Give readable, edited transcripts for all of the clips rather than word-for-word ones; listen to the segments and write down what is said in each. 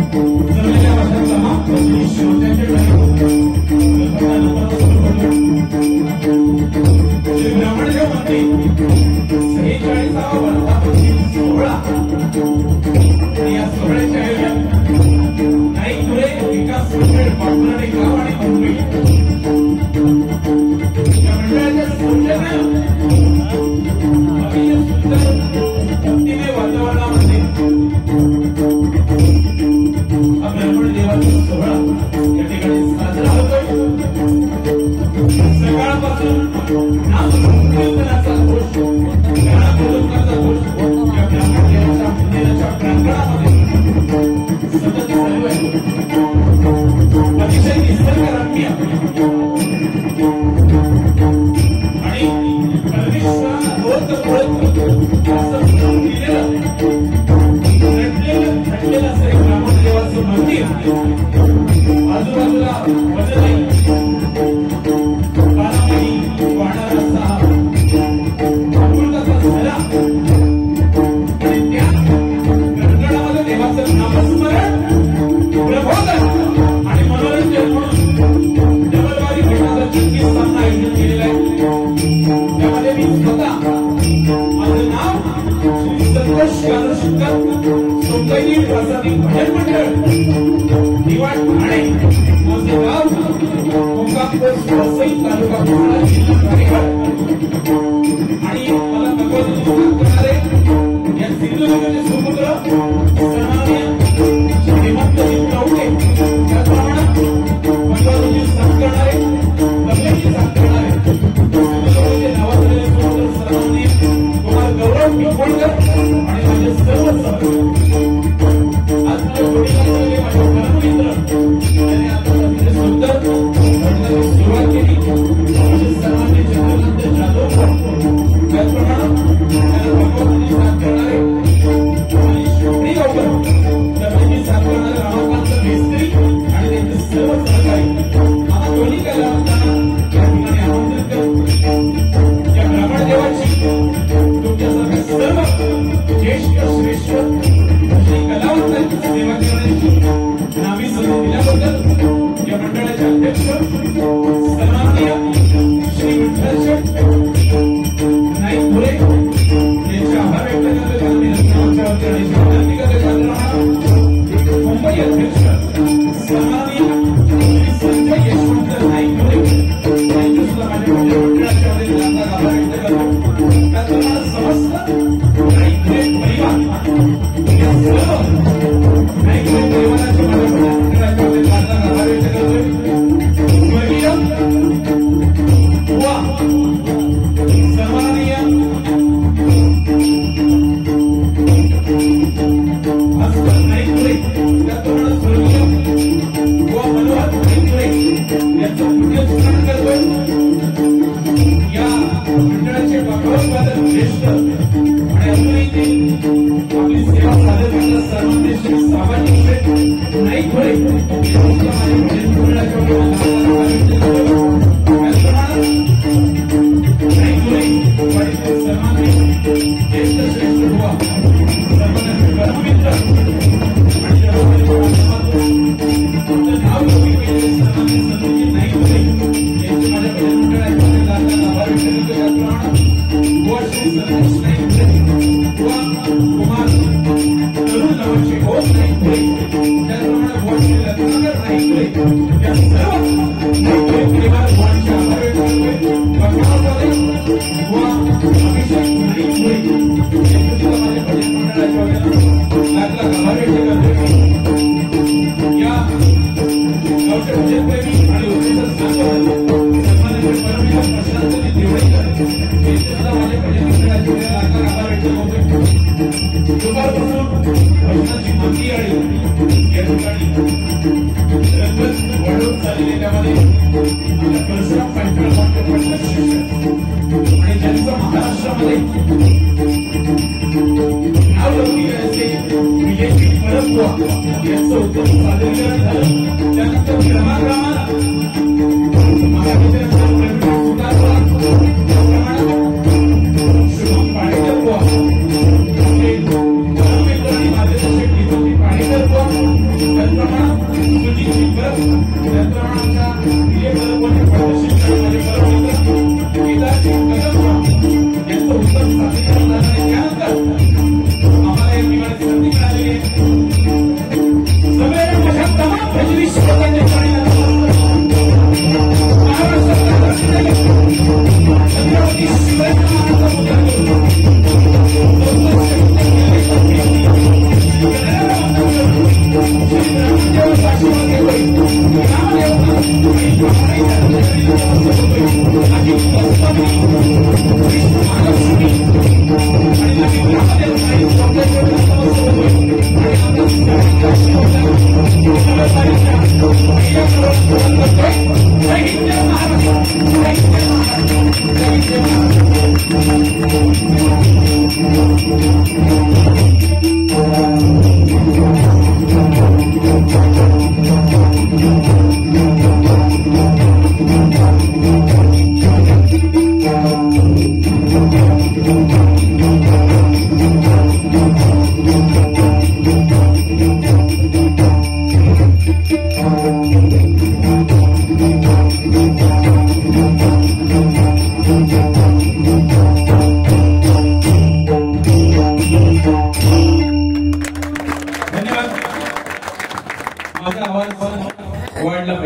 पाणी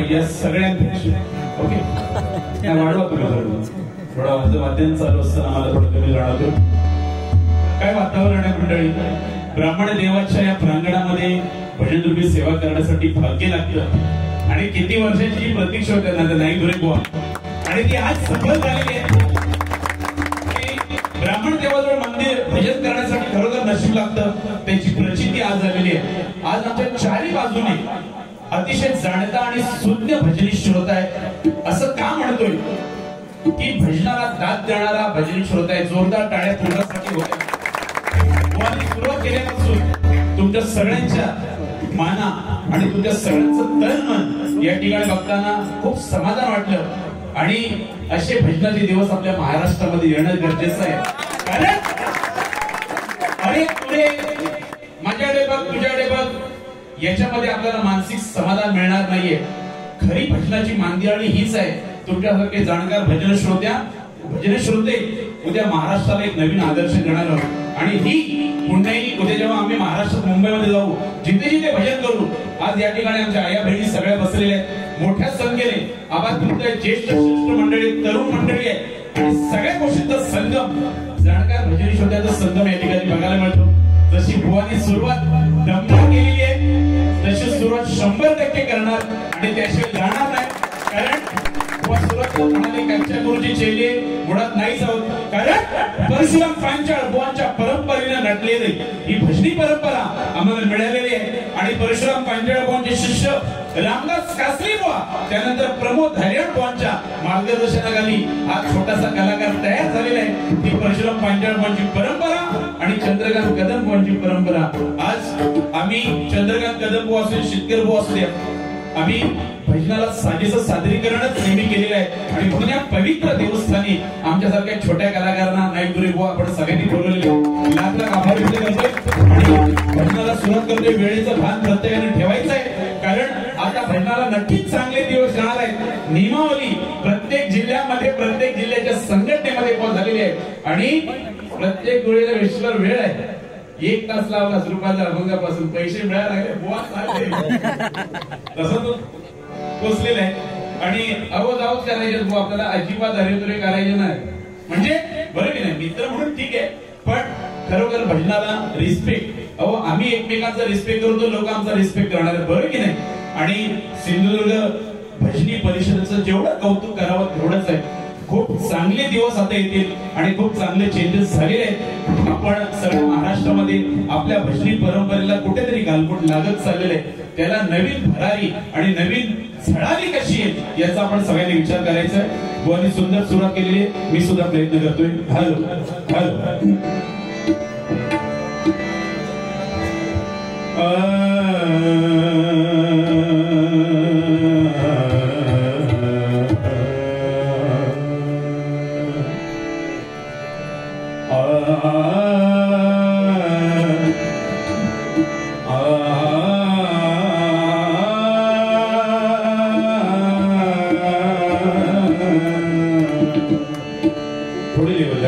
पाहिजे सगळ्यांपेक्षा. ओके वाढवा तुम्ही थोडा माझं वाद्यान चालू असताना मला थोडं कमी जाणवतो. काय वातावरण आहे मंडळी. ब्राह्मण देवाच्या या प्रांगणामध्ये भजनरूपी सेवा करण्यासाठी भाग्य लागतं आणि किती वर्षाची प्रतीक्षा होते ना नाही धुरे बुवा आणि ती आज सफल झालेली आहे. ब्राह्मण देवाजवळ मंदिर भजन करण्यासाठी खरोखर नशीब लागतं. त्याची प्रचिती आज झालेली आहे. आज आमच्या चारी बाजूने अतिशय जाणता आणि सुज्ञ भजनी श्रोता आहे. असं का म्हणतोय की भजनाला दाद देणारा भजनी श्रोता आहे. जोरदार टाळ्या पूर्णासाठी होत्या. सुरुवात केल्यापासून तुमच्या सगळ्यांच्या माना आणि तुमच्या सगळ्यांचं तन मन या ठिकाणी बघताना खूप समाधान वाटलं आणि असे भजनाचे दिवस आपल्या महाराष्ट्रामध्ये येणं गरजेचं आहे. कारण अरे तुरे माझ्याकडे बघ तुझ्याकडे बघ याच्यामध्ये आपल्याला मानसिक समाधान मिळणार नाहीये. खरी भजनाची मांदियाळी हीच आहे. तुमच्यासारखे जाणकार भजन श्रोते उद्या महाराष्ट्राला एक नवीन आदर्श देणार आहोत. आणि ही पुण्याई उद्या जेव्हा आम्ही महाराष्ट्रात मुंबईमध्ये जाऊ जिथे जिथे भजन करू. आज या ठिकाणी आमच्या आया बहिणी सगळ्या बसलेल्या आहेत मोठ्या संख्येने. आवाज ज्येष्ठ श्रेष्ठ मंडळी तरुण मंडळी आहे आणि सगळ्या गोष्टींचा संगम जाणकार भजनी श्रोत्याचा संगम या ठिकाणी बघायला मिळतो. जशी बुवानी सुरुवात दमदार केलेली आहे तशी सुरुवात 100% करणार आणि त्याशिवाय जाणार नाही. कारण सुरुवात म्हणाले कांच्या गुरुजी चेले मुळात नाही जाऊ. कारण परशुराम पांचाळ बुवांच्या परंपरेने नटलेली ही भजनी परंपरा आम्हाला मिळालेली आहे. आणि परशुराम पांचाळ बुवांचे शिष्य रामदास कासरी बुवा त्यानंतर प्रमोद हरिहर बुवांच्या मार्गदर्शनाखाली हा छोटासा कलाकार तयार झालेला आहे. ती परशुराम पांचाळ बुवांची परंपरा आणि चंद्रकांत कदम बुवांची परंपरा. आज आम्ही चंद्रकांत कदम बुवा असू शेतकरी बुवा असू द्या आम्ही भजनाला साजेचं सादरीकरणच नेहमी केलेलं आहे. आणि म्हणून या पवित्र देवस्थानी आमच्यासारख्या छोट्या कलाकारांना नाईक गुरे बुवा आपण सगळ्यांनी बोलवलेले लाख लाख आभार व्यक्त करतोय. आणि भजनाला सुरुवात करतोय. वेळेचं भान प्रत्येकाने ठेवायचं आहे. कारण आता भजनाला नक्कीच चांगले दिवस येणार आहेत. नियमावली प्रत्येक जिल्ह्यामध्ये प्रत्येक जिल्ह्याच्या संघटनेमध्ये झालेली आहे आणि प्रत्येक वेळेला विश्वर वेळ आहे. 1 तास लावला रुपयाच्या अभंगापासून पैसे मिळायला लागले बुवा तसं तो पोचलेला आहे. आणि अवध आहोत करायचे आपल्याला अजिबात हरितुरे करायचे नाही. म्हणजे बरं की नाही मित्र म्हणून ठीक आहे पण खरोखर भजनाला रिस्पेक्ट आम्ही एकमेकांचा रिस्पेक्ट करतो. लोक आमचा रिस्पेक्ट करणार आहे. बरं की नाही. आणि सिंधुदुर्ग भजनी परिषदेचं जेवढं कौतुक करावं तेवढंच आहे. खूप चांगले दिवस आता येतील आणि खूप चांगले चेंजेस झालेले आहेत. आपण सगळ्या महाराष्ट्रामध्ये आपल्या भजनी परंपरेला कुठेतरी गालबोट लागत चाललेलं आहे. त्याला नवीन भरारी आणि नवीन झळाली कशी आहे याचा आपण सगळ्यांनी विचार करायचा आहे. बुवांनी सुंदर सुरुवात केलेली आहे. मी सुद्धा प्रयत्न करतोय. हॅलो हॅलो पुढे लेवल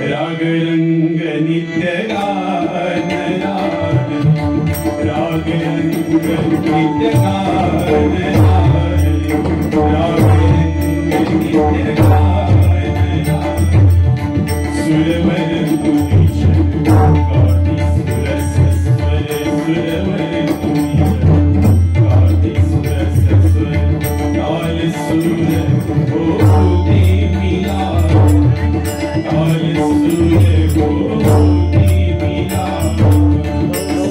राग रंग नित्य गान राग रंग नित्य गान राग रंग नित्य गान सुरवर भूषण गाति सुरस स्वर सुरवर गाति सुरस स्वर ताल सुर होते मिला ताल सुर होते मिला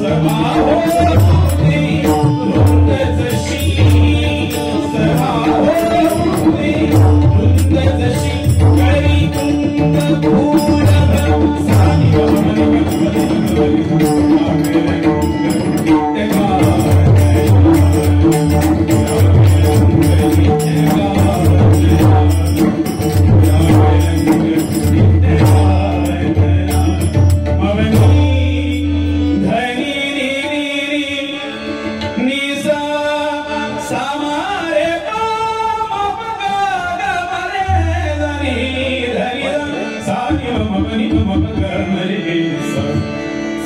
सभा होते धुंद जशी सभा होते धुंद जशी कळी कुंद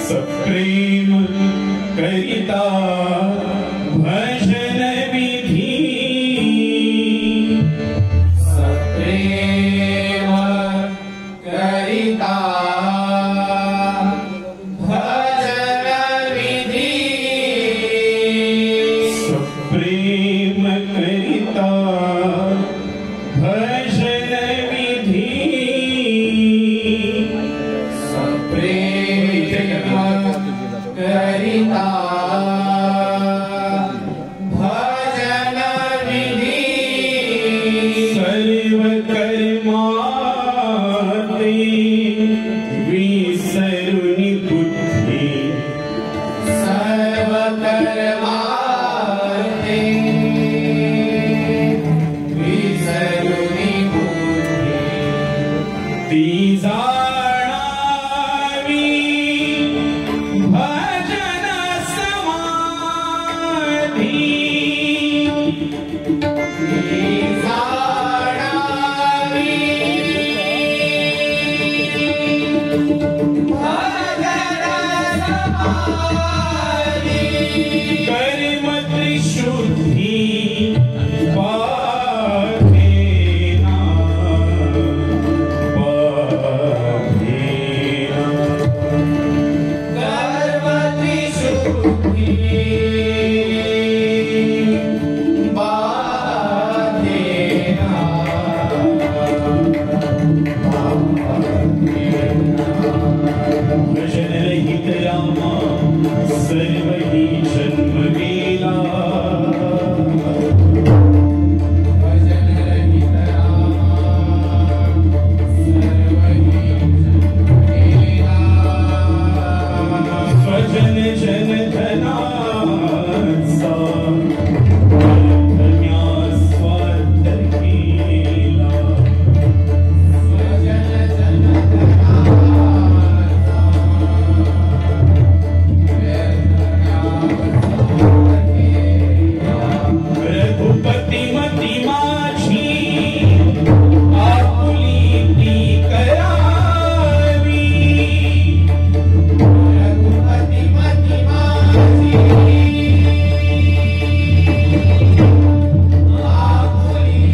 सप्रेम करिता भजन विधि सप्रेम करिता भजन विधि सप्रेम करिता भजन विधि करिता भजन विधि सर्व कर्माते विसरुनि बुद्धि सर्व कर्माते विसरुनि बुद्धि तीजा कर्म त्रिशुद्धि बाधेना कर्म त्रिशुद्धि भजन रहित रामा सर्व ही जन्म गेला भजन रहित रामा सर्व ही जन्म गेला स्वजन जन धनाचा धन्या स्वार्थ केला स्वजन जन रघुपति मति माझी आपुली करावी रघुपति मति माझी आपुली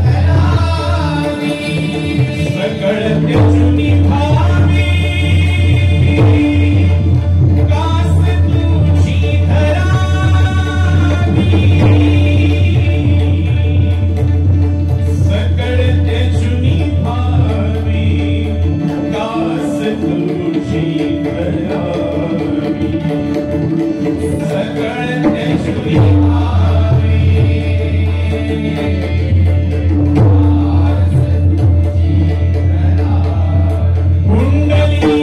करावी सकळ त्याचुनी भावी कास तुझी धरावी सकळ त्याचुनी भावी कास तुझी धरावी सकळ त्याचुनी भावी कास तुझी धरावी कुंडली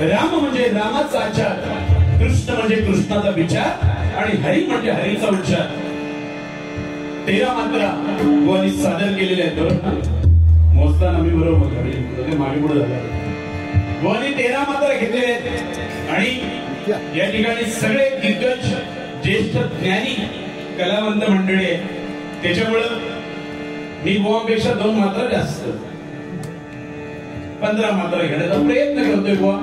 राम म्हणजे रामाचा आचार, कृष्ण म्हणजे कृष्णाचा विचार आणि हरी म्हणजे हरीचा उच्चार. 13 मात्रा गोवानी सादर केलेल्या आहेत. मोजताना मी बरोबर मागे पुढे झाला. गोवानी 13 मात्रा घेतलेल्या आहेत आणि या ठिकाणी सगळे दिग्गज ज्येष्ठ ज्ञानी कलावंत मंडळी आहेत. त्याच्यामुळं मी गोवापेक्षा 2 मात्रा जास्त 15 मात्रा घेण्याचा प्रयत्न करतोय. बुवा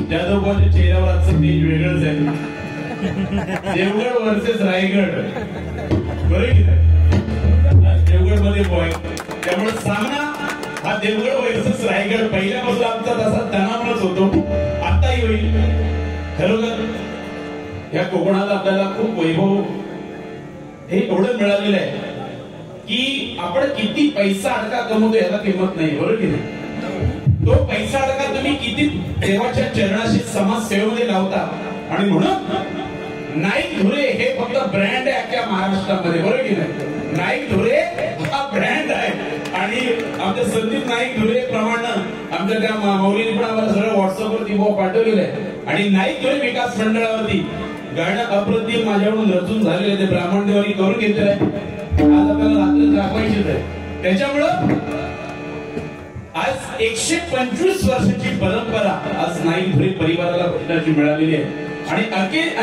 जाधव बुवाच्या चेहऱ्यावर आजचं तेज वेगळंच आहे. देवगड वर्सेस रायगड, बरोबर. देवगड मध्ये बॉय, त्यामुळे सामना हा देवगड वर्सेस रायगड पहिल्यापासून आमचा तसा तणावच होतो, आताही होईल. खरोखर या कोकणाला आपल्याला खूप वैभव हे एवढं मिळालेलं आहे की आपण किती पैसा अडका कमवतो याला किंमत नाही, बरोबर की नाही. तो पैसा अडका तुम्ही किती देवाच्या चरणाशी समाजसेवेमध्ये लावता. आणि म्हणून नाईक धुरे हे फक्त ब्रँड आहे अख्ख्या महाराष्ट्रामध्ये, बरोबर की नाही. नाईक धुरे हा ब्रँड आहे आणि आमच्या संदीप नाईक धुरे प्रमाणे आमच्या त्या मौलीने पण आम्हाला सगळं व्हॉट्सअपवरती पाठवलेलं आहे. आणि नाईक धुरे विकास मंडळावरती गाणं अप्रतिम माझ्याकडून रचून झालेलं आहे, ते ब्राह्मण देवानी करून घेतलेलं आहे. आज आपल्याला रात्री दाखवायचीच आहे. त्याच्यामुळं आज 125 वर्षाची परंपरा आज नाईक धुरे परिवाराला भेटण्याची मिळालेली आहे. आणि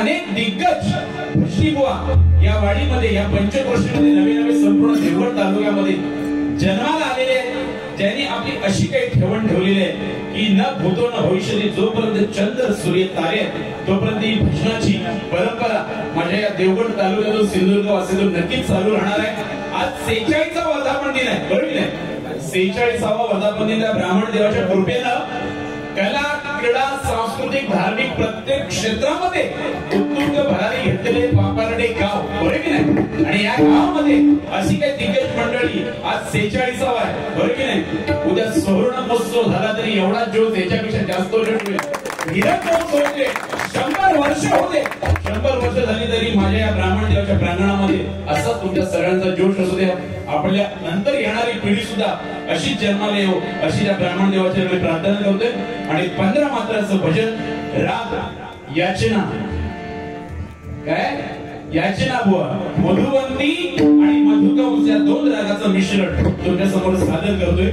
अनेक दिग्गज भजनीबुवा या वाडीमध्ये, या पंचक्रोशीमध्ये नवे नवे संपूर्ण देवगड तालुक्यामध्ये जन्माला आलेले आहेत, ज्यांनी आपली अशी काही ठेवण ठेवलेली आहे की न भूतो न भविष्यती, जोपर्यंत चंद्र सूर्य तारे तोपर्यंत ही भजनाची परंपरा माझ्या या देवगड तालुक्यातून सिंधुदुर्ग वासीतून नक्कीच चालू राहणार आहे. आज 46वा वर्धापन दिन आहे, बरोबर नाही. 46वा वर्धापन दिन ब्राह्मण देवाच्या कृपेनं कला, क्रीडा, सांस्कृतिक, धार्मिक प्रत्येक क्षेत्रामध्ये उत्तुंग भरारी घेतलेले वापारडे गाव, बरोबर की नाही. आणि या गावामध्ये अशी काही दिग्गज मंडळी आज 46वा आहे, बरोबर की नाही. उद्या सुवर्ण महोत्सव झाला तरी एवढा जोश याच्यापेक्षा जास्त होईल. हिरक होते 100 वर्ष होते, 100 वर्ष झाली तरी माझ्या या ब्राह्मण देवाच्या प्रांगणामध्ये असा तुमच्या सगळ्यांचा जोश असू द्या. आपल्या नंतर येणारी पिढी सुद्धा अशीच जन्माला येऊ अशी त्या ब्राह्मण देवाच्या प्रार्थना करतोय. आणि 15 मात्राचं भजन राग याचना, काय याचना बुवा, मधुवंती आणि मधुकंस या 2 रागाचं मिश्रण तुमच्या समोर सादर करतोय.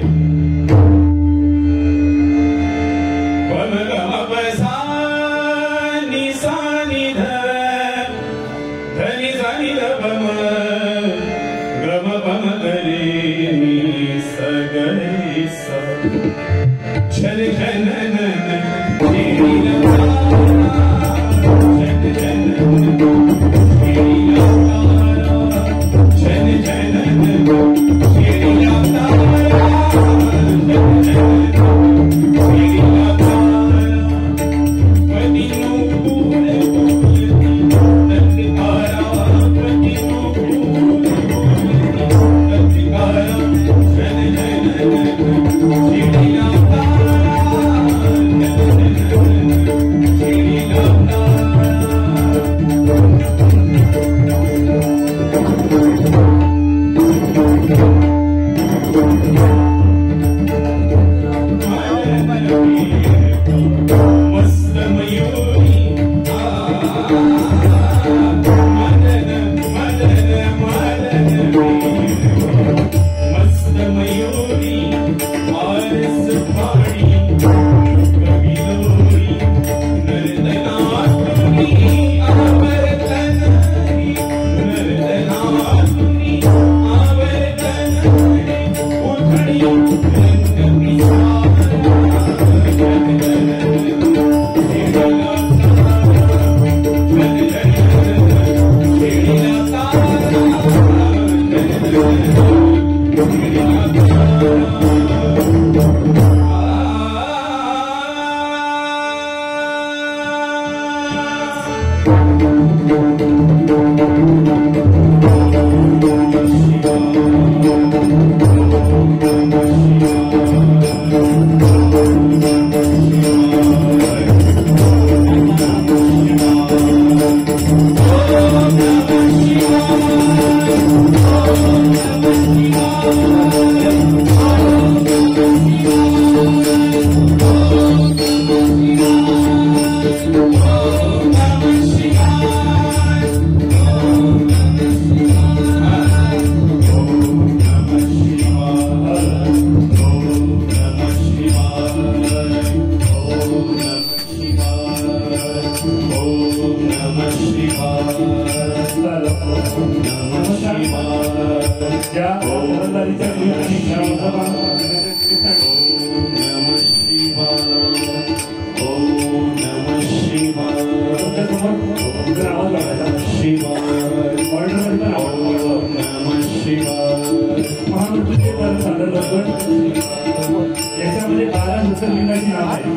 याच्यामध्ये 12 ज्योतिर्लिंगाची नाव आहे.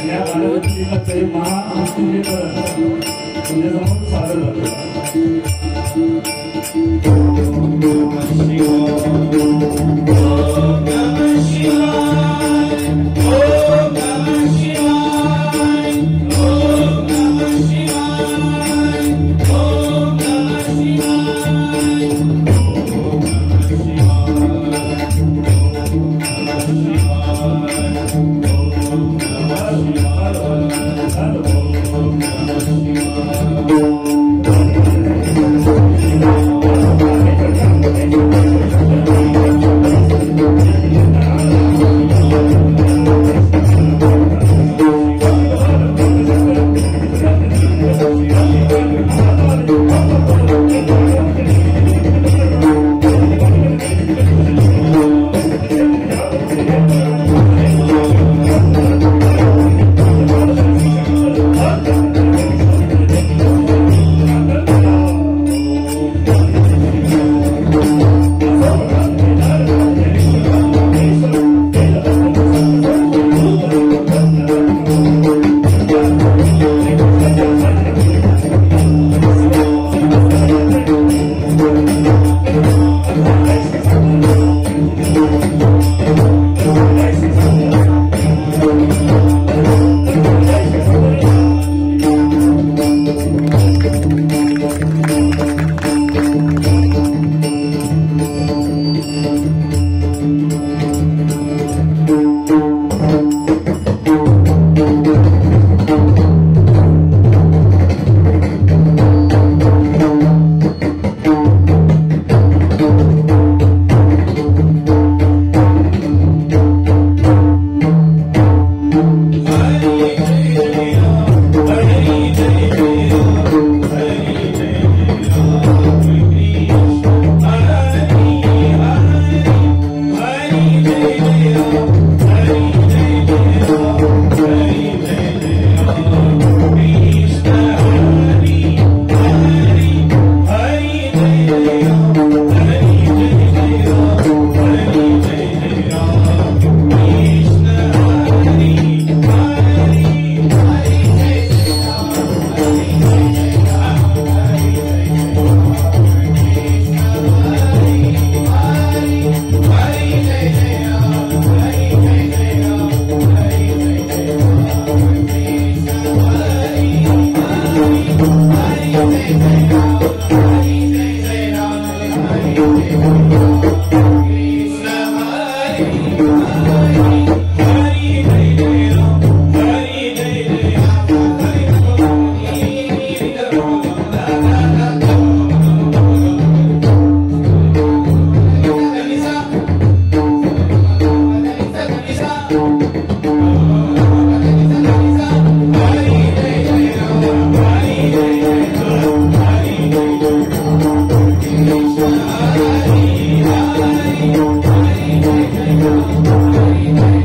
या 12 ज्योतिर्लिंगात तुमच्यासमोर सादर करतो. Hare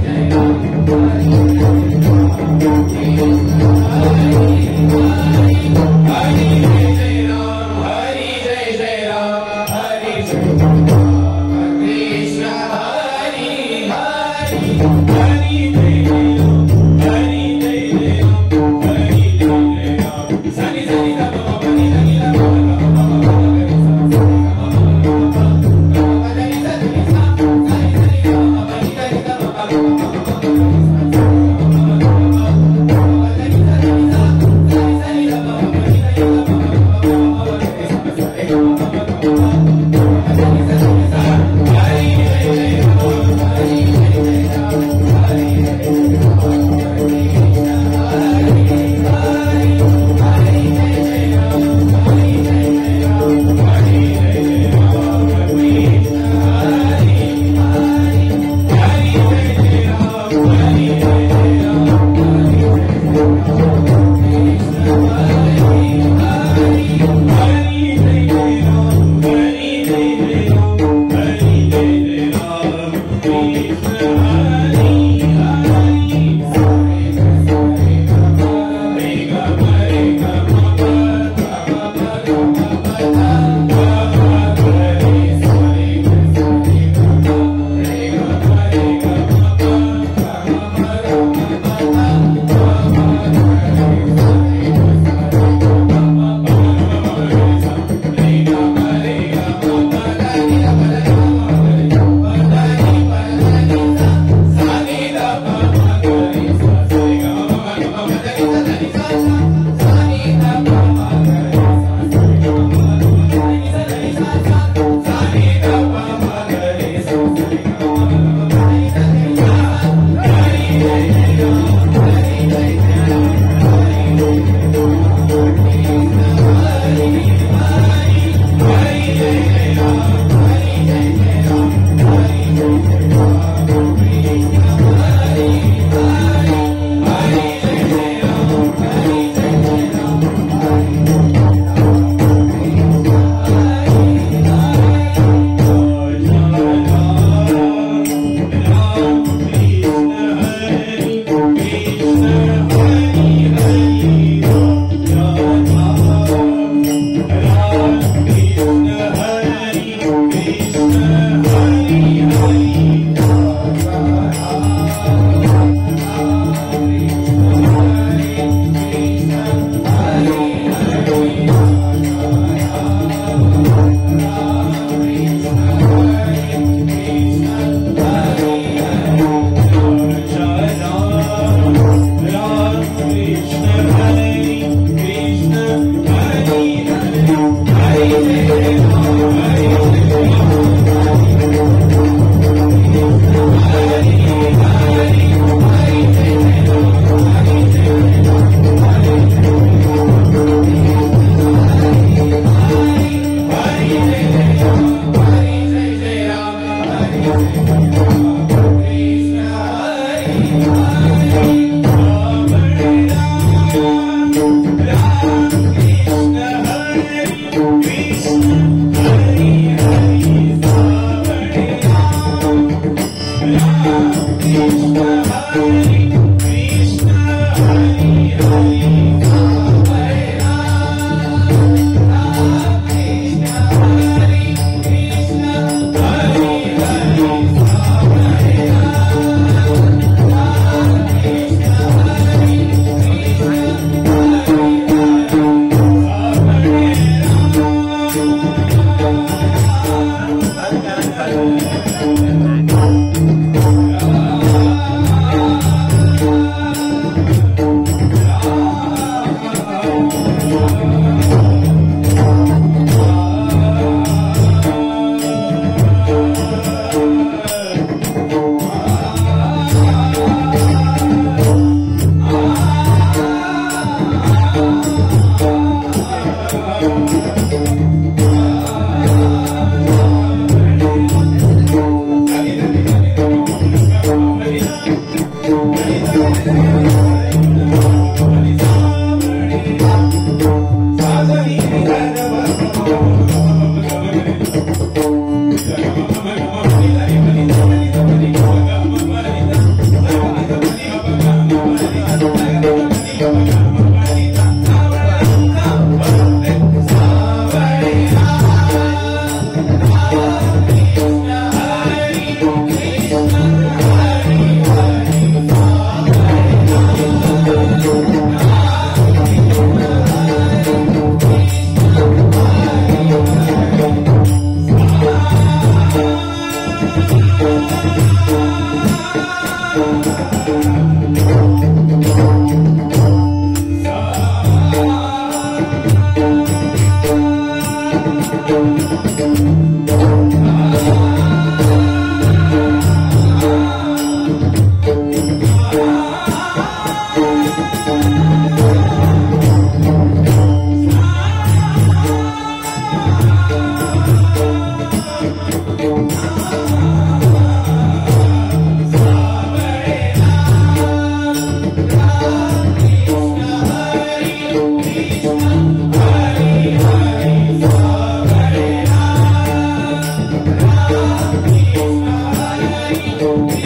Krishna